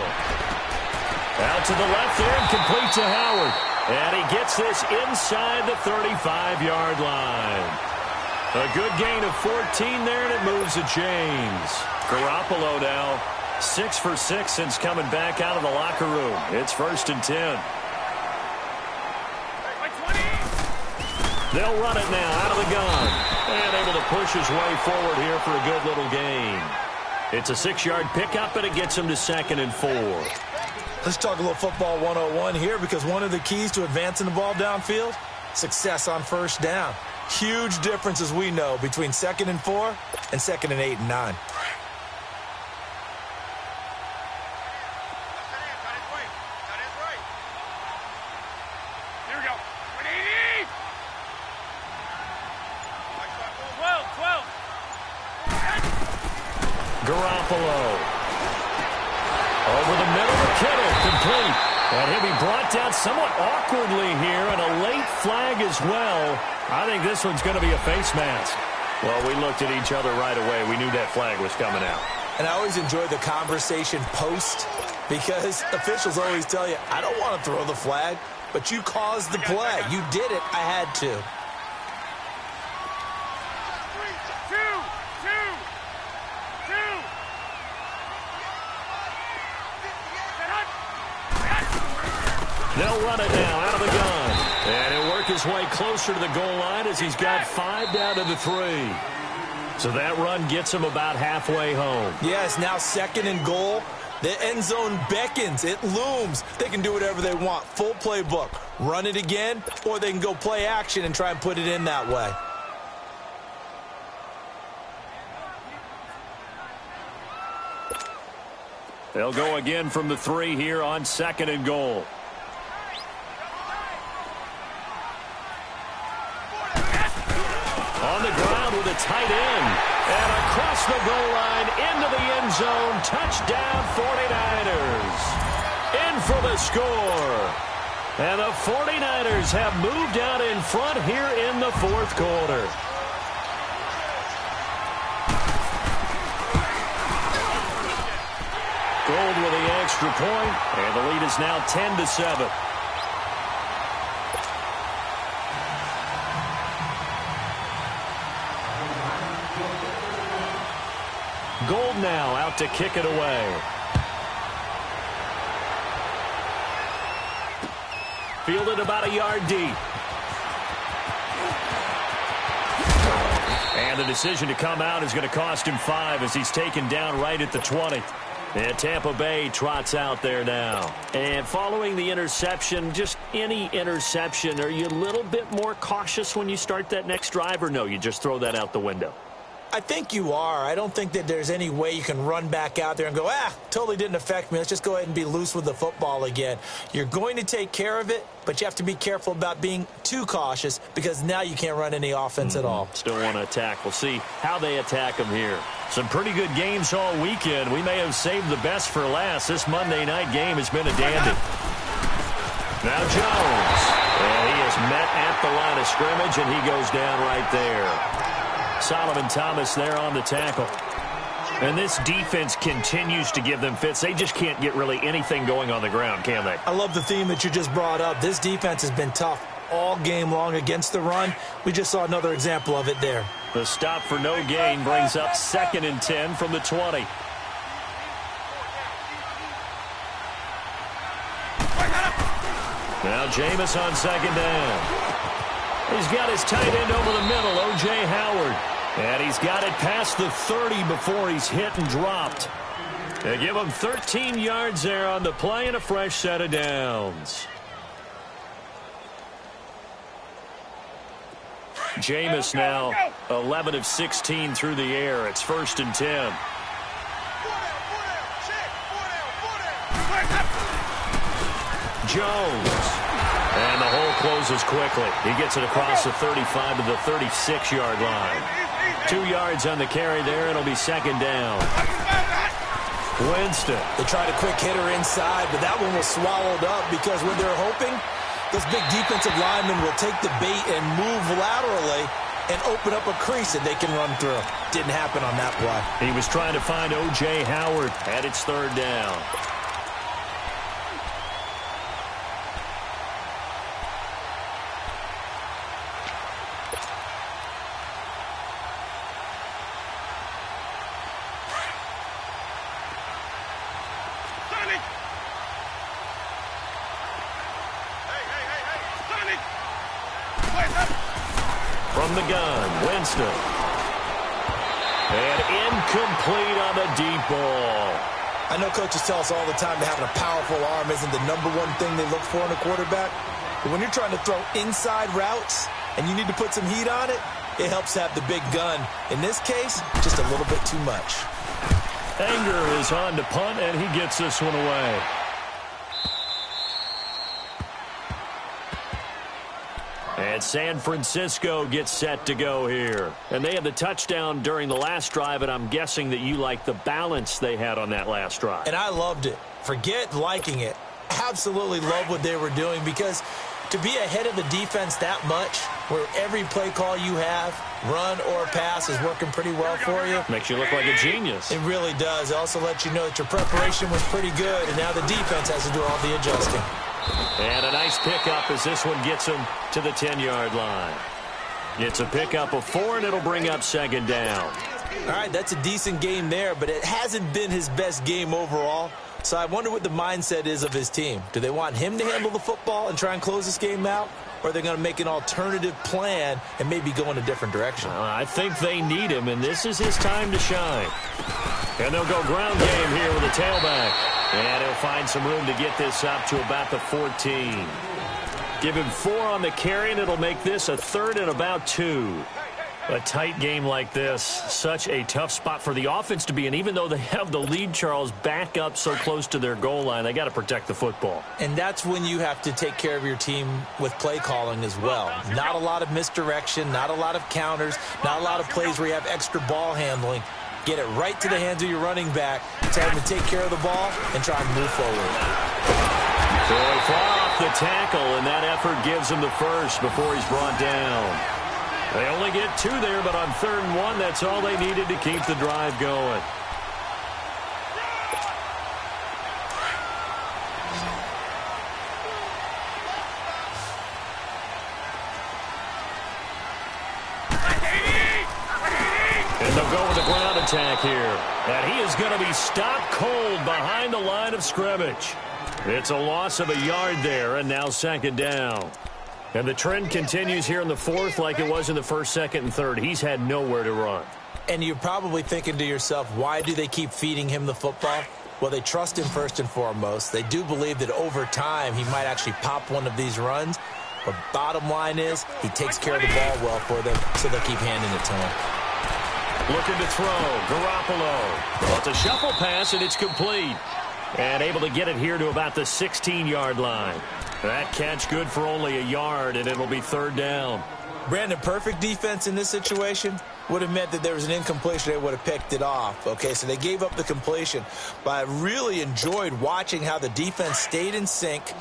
Out to the left there, complete to Howard. And he gets this inside the 35-yard line. A good gain of 14 there, and it moves to James. Garoppolo now 6 for 6 since coming back out of the locker room. It's 1st and 10. They'll run it now out of the gun. And able to push his way forward here for a good little gain. It's a 6-yard pickup, and it gets him to 2nd and 4. Let's talk a little football 101 here, because one of the keys to advancing the ball downfield, success on first down. Huge difference, as we know, between 2nd and 4 and 2nd and 8 and 9. Garoppolo. Over the middle to Kittle, complete. And he'll be brought down somewhat awkwardly here, and a late flag as well. I think this one's going to be a face mask. Well, we looked at each other right away. We knew that flag was coming out. And I always enjoy the conversation post, because officials always tell you, I don't want to throw the flag, but you caused the play. You did it. I had to. They'll run it now out of the gun. And he'll work his way closer to the goal line as he's got 5 down to the 3. So that run gets him about halfway home. Yes, now 2nd and goal. The end zone beckons. It looms. They can do whatever they want. Full playbook. Run it again, or they can go play action and try and put it in that way. They'll go again from the 3 here on 2nd and goal. found with a tight end. And across the goal line into the end zone. Touchdown 49ers. In for the score. And the 49ers have moved out in front here in the fourth quarter. Gold with the extra point, and the lead is now 10-7. Gold now out to kick it away. Fielded about a yard deep. And the decision to come out is going to cost him 5 as he's taken down right at the 20. And Tampa Bay trots out there now. And following the interception, just any interception, are you a little bit more cautious when you start that next drive, or no, you just throw that out the window? I think you are. I don't think that there's any way you can run back out there and go, totally didn't affect me. Let's just go ahead and be loose with the football again. You're going to take care of it, but you have to be careful about being too cautious because now you can't run any offense at all. Still want to attack. We'll see how they attack them here. Some pretty good games all weekend. We may have saved the best for last. This Monday night game has been a dandy. Now Jones. And he is met at the line of scrimmage, and he goes down right there. Solomon Thomas there on the tackle. And this defense continues to give them fits. They just can't get really anything going on the ground, can they? I love the theme that you just brought up. This defense has been tough all game long against the run. We just saw another example of it there. The stop for no gain brings up 2nd and 10 from the 20. Now Jameis on 2nd down. He's got his tight end over the middle, O.J. Howard. And he's got it past the 30 before he's hit and dropped. They give him 13 yards there on the play and a fresh set of downs. Jameis now 11 of 16 through the air. It's 1st and 10. Jones. And the hole closes quickly. He gets it across the 35 to the 36-yard line. 2 yards on the carry there. It'll be 2nd down. Winston. They tried a quick hitter inside, but that one was swallowed up because when they're hoping, those big defensive linemen will take the bait and move laterally and open up a crease that they can run through. Didn't happen on that play. He was trying to find O.J. Howard, and it's 3rd down. From the gun, Winston. And incomplete on the deep ball. I know coaches tell us all the time that having a powerful arm isn't the number one thing they look for in a quarterback. But when you're trying to throw inside routes and you need to put some heat on it, it helps to have the big gun. In this case, just a little bit too much. Anger is on to punt, and he gets this one away. And San Francisco gets set to go here. And they had the touchdown during the last drive, and I'm guessing that you like the balance they had on that last drive. And I loved it. Forget liking it. Absolutely love what they were doing because to be ahead of the defense that much, where every play call you have, run or pass, is working pretty well for you. Makes you look like a genius. It really does. It also lets you know that your preparation was pretty good, and now the defense has to do all the adjusting. And a nice pickup as this one gets him to the 10-yard line. It's a pickup of 4, and it'll bring up 2nd down. All right, that's a decent game there, but it hasn't been his best game overall. So I wonder what the mindset is of his team. Do they want him to handle the football and try and close this game out? Or are they going to make an alternative plan and maybe go in a different direction? I think they need him, and this is his time to shine. And they'll go ground game here with a tailback. And he'll find some room to get this up to about the 14. Give him 4 on the carry, and it'll make this a 3rd and about 2. A tight game like this, such a tough spot for the offense to be in. Even though they have the lead, Charles, back up so close to their goal line, they got to protect the football. And that's when you have to take care of your team with play calling as well. Not a lot of misdirection, not a lot of counters, not a lot of plays where you have extra ball handling. Get it right to the hands of your running back, tell him to take care of the ball, and try and move forward. So they fall off the tackle, and that effort gives him the first before he's brought down. They only get 2 there, but on 3rd and 1, that's all they needed to keep the drive going. And they'll go with the ground attack here. And he is going to be stopped cold behind the line of scrimmage. It's a loss of a yard there, and now 2nd down. And the trend continues here in the 4th like it was in the 1st, 2nd, and 3rd. He's had nowhere to run. And you're probably thinking to yourself, why do they keep feeding him the football? Well, they trust him first and foremost. They do believe that over time he might actually pop one of these runs. But bottom line is he takes care of the ball well for them, so they'll keep handing it to him. Looking to throw. Garoppolo. Well, it's a shuffle pass, and it's complete. And able to get it here to about the 16-yard line. That catch good for only a yard, and it'll be 3rd down. Brandon, perfect defense in this situation would have meant that there was an incompletion. They would have picked it off. Okay, so they gave up the completion. But I really enjoyed watching how the defense stayed in sync,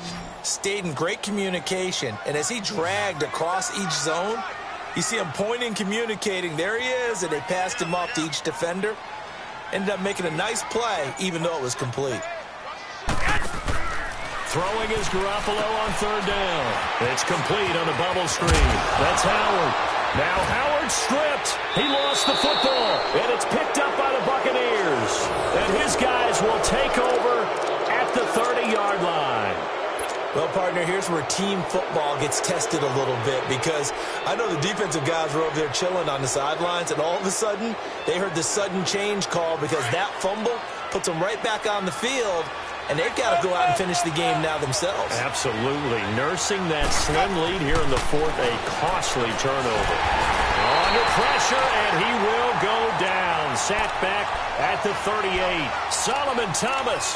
stayed in great communication, and as he dragged across each zone, you see him pointing, communicating. There he is, and they passed him off to each defender. Ended up making a nice play, even though it was complete. Throwing is Garoppolo on 3rd down. It's complete on the bubble screen. That's Howard. Now Howard stripped. He lost the football, and it's picked up by the Buccaneers. And his guys will take over at the 30-yard line. Well, partner, here's where team football gets tested a little bit, because I know the defensive guys were over there chilling on the sidelines, and all of a sudden they heard the sudden change call because that fumble puts them right back on the field. And they've got to go out and finish the game now themselves. Absolutely. Nursing that slim lead here in the 4th, a costly turnover. Under pressure, and he will go down. Sacked back at the 38. Solomon Thomas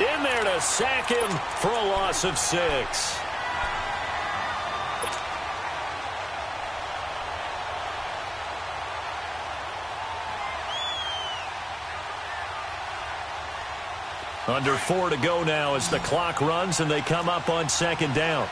in there to sack him for a loss of 6. Under 4 to go now as the clock runs, and they come up on 2nd down.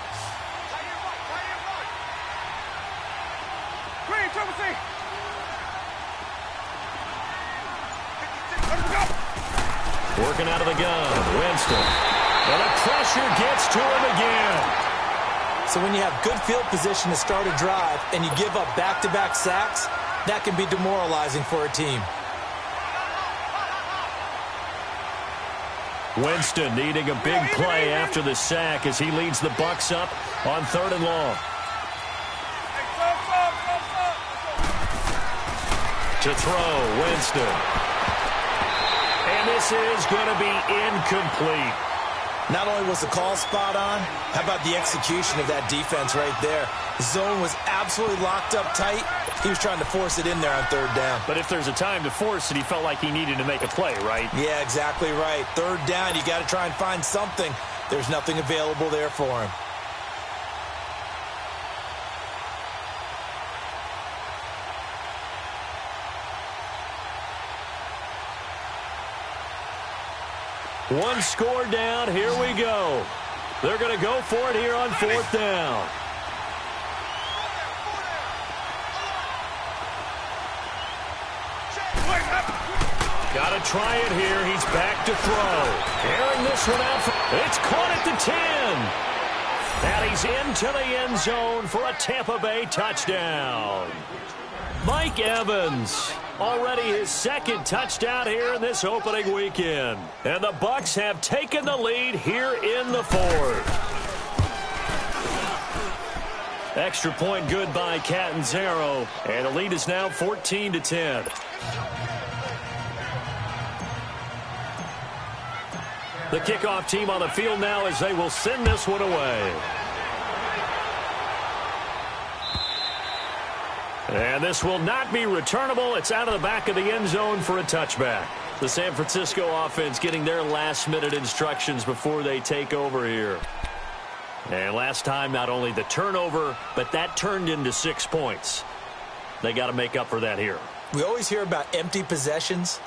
Working out of the gun, Winston. And the pressure gets to him again. So when you have good field position to start a drive and you give up back-to-back sacks, that can be demoralizing for a team. Winston needing a big play after the sack as he leads the Bucs up on 3rd and long. To throw, Winston. And this is going to be incomplete. Not only was the call spot on, how about the execution of that defense right there? The zone was absolutely locked up tight. He was trying to force it in there on 3rd down. But if there's a time to force it, he felt like he needed to make a play, right? Yeah, exactly right. 3rd down, you got to try and find something. There's nothing available there for him. One score down. Here we go. They're going to go for it here on 4th down. Got to try it here. He's back to throw. Airing this one out. It's caught at the 10. And he's into the end zone for a Tampa Bay touchdown. Mike Evans, already his 2nd touchdown here in this opening weekend. And the Bucs have taken the lead here in the 4th. Extra point good by Catanzaro. And the lead is now 14-10. The kickoff team on the field now as they will send this one away. And this will not be returnable. It's out of the back of the end zone for a touchback. The San Francisco offense getting their last-minute instructions before they take over here. And last time, not only the turnover, but that turned into 6 points. They got to make up for that here. We always hear about empty possessions,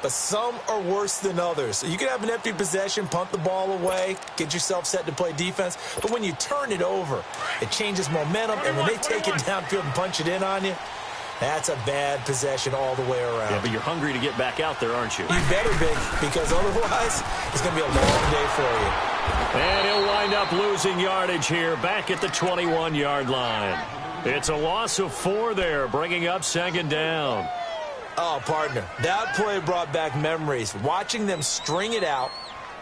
but some are worse than others. You can have an empty possession, punt the ball away, get yourself set to play defense, but when you turn it over, it changes momentum, and when they take it downfield and punch it in on you, that's a bad possession all the way around. Yeah, but you're hungry to get back out there, aren't you? You better be, because otherwise it's going to be a long day for you. And he'll wind up losing yardage here back at the 21-yard line. It's a loss of 4 there, bringing up second down. Oh, partner, that play brought back memories. Watching them string it out,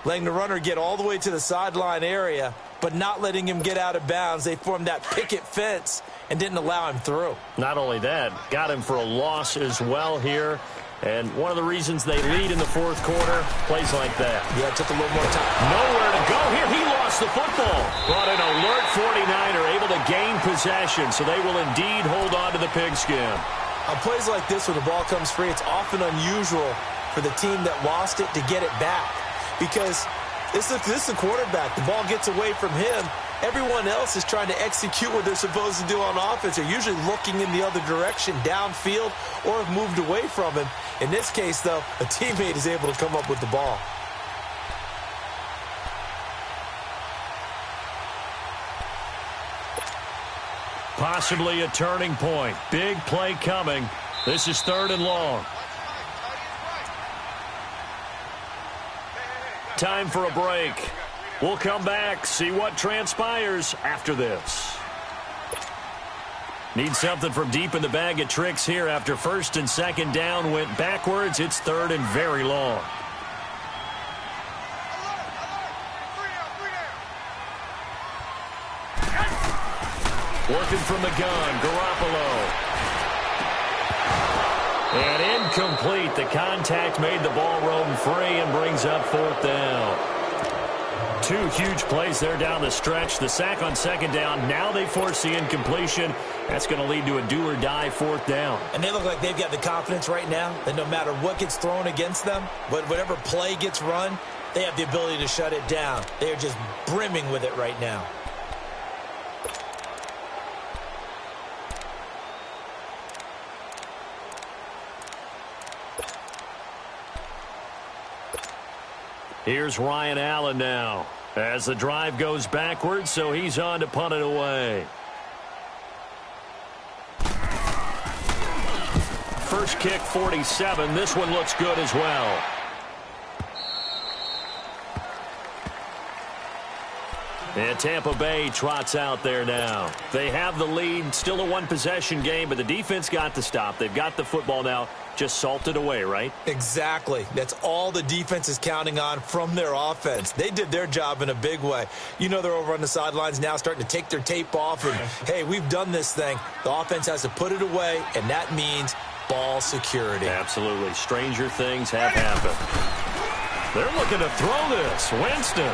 letting the runner get all the way to the sideline area, but not letting him get out of bounds. They formed that picket fence and didn't allow him through. Not only that, got him for a loss as well here. And one of the reasons they lead in the fourth quarter, plays like that. Yeah, it took a little more time. Nowhere to go here. He lost the football. But an alert 49er able to gain possession, so they will indeed hold on to the pigskin. On plays like this, when the ball comes free, it's often unusual for the team that lost it to get it back. Because this is the quarterback. The ball gets away from him. Everyone else is trying to execute what they're supposed to do on offense. They're usually looking in the other direction, downfield, or have moved away from him. In this case, though, a teammate is able to come up with the ball. Possibly a turning point. Big play coming. This is 3rd and long. Time for a break. We'll come back, see what transpires after this. Need something from deep in the bag of tricks here after 1st and 2nd down went backwards. It's 3rd and very long. Working from the gun, Garoppolo. And incomplete. The contact made the ball roam free and brings up 4th down. 2 huge plays there down the stretch. The sack on 2nd down. Now they force the incompletion. That's going to lead to a do-or-die 4th down. And they look like they've got the confidence right now that no matter what gets thrown against them, whatever play gets run, they have the ability to shut it down. They are just brimming with it right now. Here's Ryan Allen now as the drive goes backwards, so he's on to punt it away. First kick, 47. This one looks good as well. And Tampa Bay trots out there now. They have the lead. Still a one-possession game, but the defense got the stop. They've got the football now. Just salted away, right? Exactly. That's all the defense is counting on from their offense. They did their job in a big way. You know they're over on the sidelines now starting to take their tape off and, hey, we've done this thing. The offense has to put it away, and that means ball security. Absolutely. Stranger things have happened. They're looking to throw this. Winston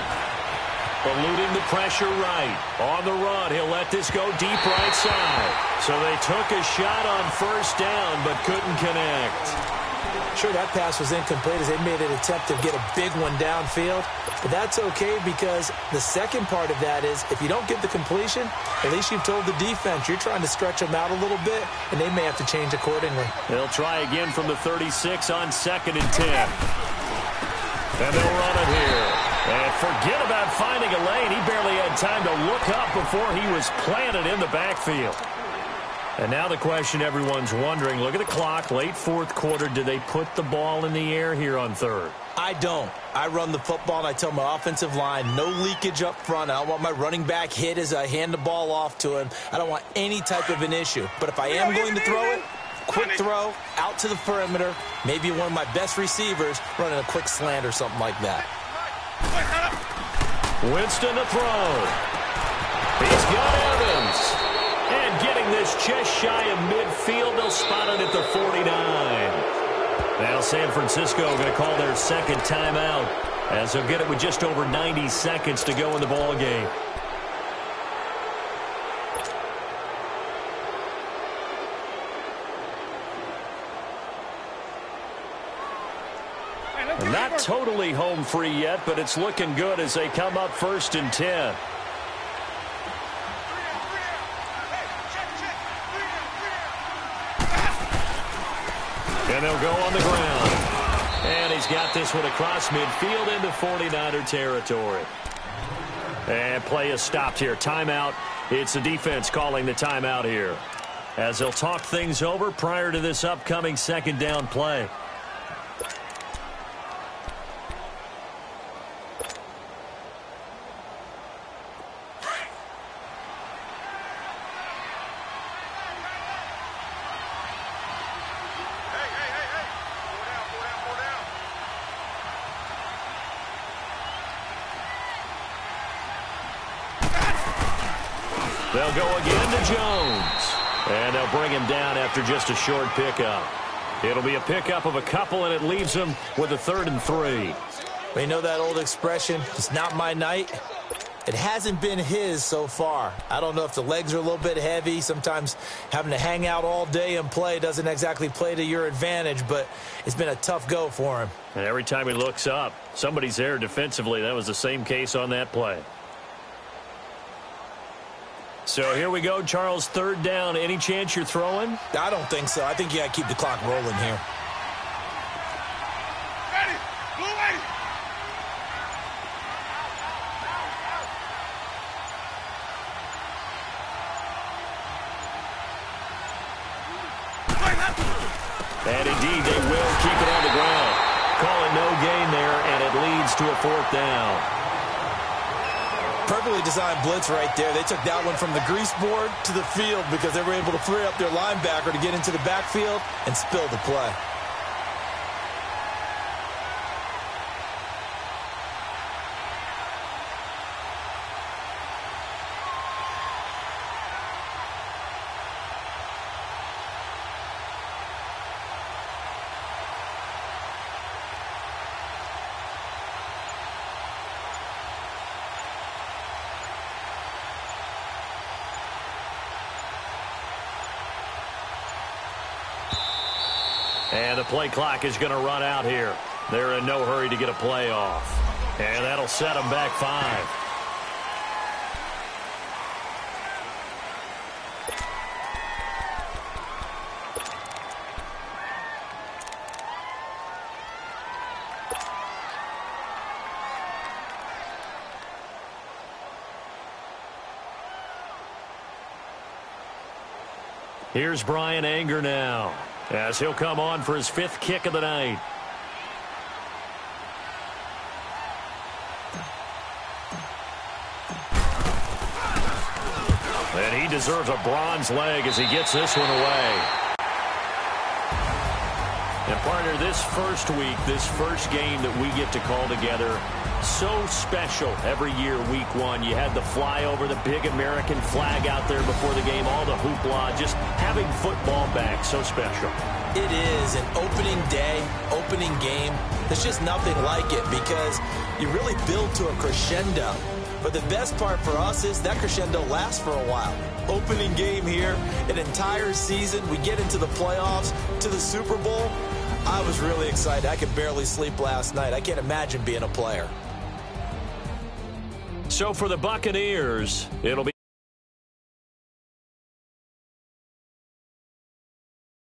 eluding the pressure right. On the run, he'll let this go deep right side. So they took a shot on 1st down, but couldn't connect. Sure, that pass was incomplete as they made an attempt to get a big one downfield. But that's okay because the second part of that is if you don't get the completion, at least you've told the defense you're trying to stretch them out a little bit, and they may have to change accordingly. They'll try again from the 36 on 2nd and 10. And they'll run it here. And forget about finding a lane. He barely had time to look up before he was planted in the backfield. And now the question everyone's wondering, look at the clock, late 4th quarter. Do they put the ball in the air here on 3rd? I don't. I run the football, and I tell my offensive line, no leakage up front. I don't want my running back hit as I hand the ball off to him. I don't want any type of an issue. But if I am going to throw it, quick throw, out to the perimeter, maybe one of my best receivers running a quick slant or something like that. Winston to throw. He's got Evans. And getting this just shy of midfield, they'll spot it at the 49. Now San Francisco going to call their 2nd timeout as they'll get it with just over 90 seconds to go in the ball game. And not totally home free yet, but it's looking good as they come up 1st and 10. And they'll go on the ground. And he's got this one across midfield into 49er territory. And play is stopped here. Timeout. It's the defense calling the timeout here, as they'll talk things over prior to this upcoming 2nd down play. They'll go again to Jones. And they'll bring him down after just a short pickup. It'll be a pickup of a couple, and it leaves him with a 3rd and 3. You know that old expression, it's not my night? It hasn't been his so far. I don't know if the legs are a little bit heavy. Sometimes having to hang out all day and play doesn't exactly play to your advantage, but it's been a tough go for him. And every time he looks up, somebody's there defensively. That was the same case on that play. So here we go, Charles, 3rd down. Any chance you're throwing? I don't think so. I think you got to keep the clock rolling here. Ready. Blue ready. And indeed, they will keep it on the ground. Calling no gain there, and it leads to a 4th down. Perfectly designed blitz right there. They took that one from the grease board to the field because they were able to free up their linebacker to get into the backfield and spill the play. And the play clock is going to run out here. They're in no hurry to get a play off. And that'll set them back 5. Here's Brian Anger now, as he'll come on for his 5th kick of the night. And he deserves a bronze leg as he gets this one away. And partner, this first week, this first game that we get to call together, so special every year, week 1. You had the flyover, the big American flag out there before the game, all the hoopla, just having football back, so special. It is an opening day, opening game. There's just nothing like it because you really build to a crescendo. But the best part for us is that crescendo lasts for a while. Opening game here, an entire season. We get into the playoffs, to the Super Bowl. I was really excited. I could barely sleep last night. I can't imagine being a player. So for the Buccaneers, it'll be